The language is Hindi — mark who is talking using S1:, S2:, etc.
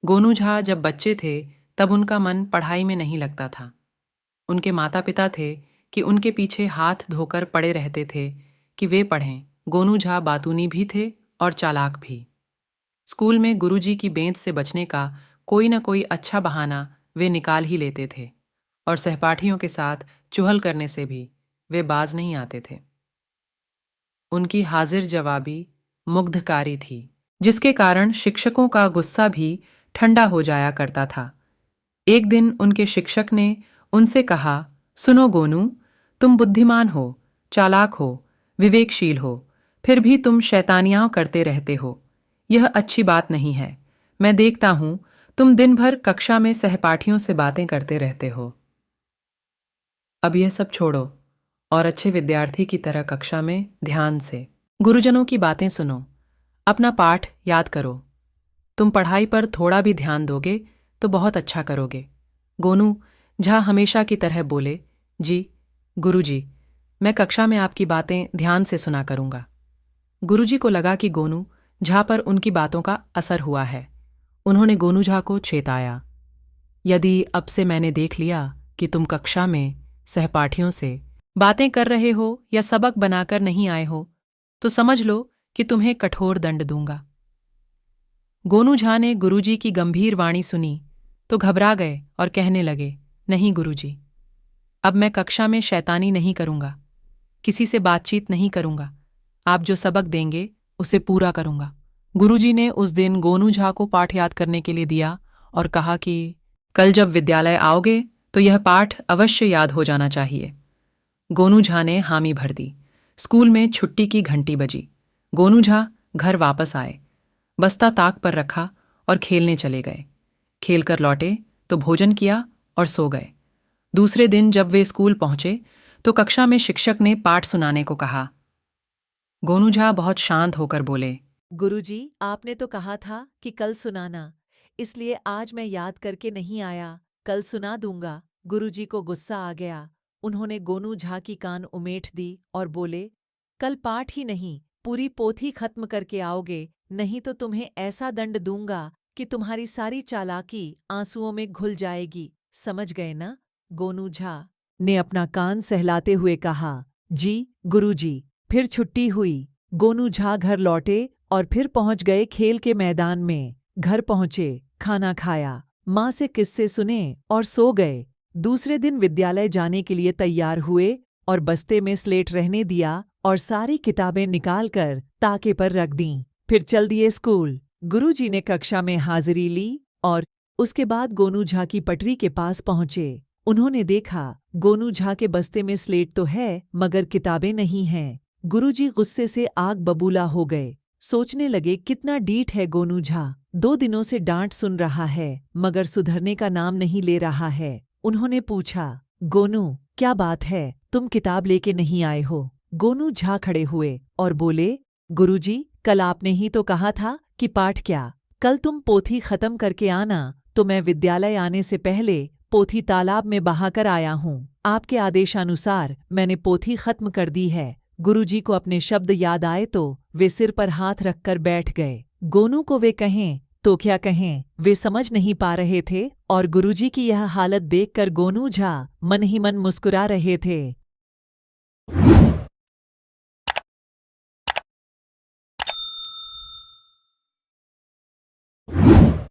S1: गोनू झा जब बच्चे थे तब उनका मन पढ़ाई में नहीं लगता था। उनके माता पिता थे कि उनके पीछे हाथ धोकर पड़े रहते थे कि वे पढ़ें। गोनू झा बातूनी भी थे और चालाक भी। स्कूल में गुरुजी की बेंत से बचने का कोई न कोई अच्छा बहाना वे निकाल ही लेते थे और सहपाठियों के साथ चुहल करने से भी वे बाज नहीं आते थे। उनकी हाजिर जवाबी मुग्धकारी थी, जिसके कारण शिक्षकों का गुस्सा भी ठंडा हो जाया करता था। एक दिन उनके शिक्षक ने उनसे कहा, सुनो गोनू, तुम बुद्धिमान हो, चालाक हो, विवेकशील हो, फिर भी तुम शैतानियां करते रहते हो। यह अच्छी बात नहीं है। मैं देखता हूं तुम दिन भर कक्षा में सहपाठियों से बातें करते रहते हो। अब यह सब छोड़ो और अच्छे विद्यार्थी की तरह कक्षा में ध्यान से गुरुजनों की बातें सुनो। अपना पाठ याद करो। तुम पढ़ाई पर थोड़ा भी ध्यान दोगे तो बहुत अच्छा करोगे। गोनू झा हमेशा की तरह बोले, जी गुरुजी, मैं कक्षा में आपकी बातें ध्यान से सुना करूंगा। गुरुजी को लगा कि गोनू झा पर उनकी बातों का असर हुआ है। उन्होंने गोनू झा को चेताया, यदि अब से मैंने देख लिया कि तुम कक्षा में सहपाठियों से बातें कर रहे हो या सबक बनाकर नहीं आए हो, तो समझ लो कि तुम्हें कठोर दंड दूंगा। गोनू झा ने गुरुजी की गंभीर वाणी सुनी तो घबरा गए और कहने लगे, नहीं गुरुजी, अब मैं कक्षा में शैतानी नहीं करूंगा, किसी से बातचीत नहीं करूंगा। आप जो सबक देंगे उसे पूरा करूंगा। गुरुजी ने उस दिन गोनू झा को पाठ याद करने के लिए दिया और कहा कि कल जब विद्यालय आओगे तो यह पाठ अवश्य याद हो जाना चाहिए। गोनू झा ने हामी भर दी। स्कूल में छुट्टी की घंटी बजी। गोनू झा घर वापस आए, बस्ता ताक पर रखा और खेलने चले गए। खेलकर लौटे तो भोजन किया और सो गए। दूसरे दिन जब वे स्कूल पहुंचे तो कक्षा में शिक्षक ने पाठ सुनाने को कहा। गोनू झा बहुत शांत होकर बोले,
S2: गुरुजी, आपने तो कहा था कि कल सुनाना, इसलिए आज मैं याद करके नहीं आया, कल सुना दूंगा। गुरुजी को गुस्सा आ गया। उन्होंने गोनू झा की कान उमेट दी और बोले, कल पाठ ही नहीं, पूरी पोथी खत्म करके आओगे, नहीं तो तुम्हें ऐसा दंड दूंगा कि तुम्हारी सारी चालाकी आंसुओं में घुल जाएगी। समझ गए ना? गोनू झा ने अपना कान सहलाते हुए कहा, जी गुरुजी। फिर छुट्टी हुई। गोनू झा घर लौटे और फिर पहुंच गए खेल के मैदान में। घर पहुंचे, खाना खाया, माँ से किस्से सुने और सो गए। दूसरे दिन विद्यालय जाने के लिए तैयार हुए और बस्ते में स्लेट रहने दिया और सारी किताबें निकालकर ताके पर रख दीं। फिर चल दिए स्कूल। गुरुजी ने कक्षा में हाजिरी ली और उसके बाद गोनू झा की पटरी के पास पहुंचे। उन्होंने देखा, गोनू झा के बस्ते में स्लेट तो है मगर किताबें नहीं हैं। गुरुजी गुस्से से आग बबूला हो गए। सोचने लगे, कितना डीठ है गोनू झा, 2 दिनों से डांट सुन रहा है मगर सुधरने का नाम नहीं ले रहा है। उन्होंने पूछा, गोनू क्या बात है, तुम किताब लेके नहीं आए हो? गोनू झा खड़े हुए और बोले, गुरुजी, कल आपने ही तो कहा था कि पाठ क्या, कल तुम पोथी खत्म करके आना, तो मैं विद्यालय आने से पहले पोथी तालाब में बहाकर आया हूँ। आपके आदेशानुसार मैंने पोथी खत्म कर दी है। गुरुजी को अपने शब्द याद आए तो वे सिर पर हाथ रखकर बैठ गए। गोनू को वे कहें तो क्या कहें, वे समझ नहीं पा रहे थे और गुरुजी की यह हालत देखकर गोनू झा मन ही मन मुस्कुरा रहे थे।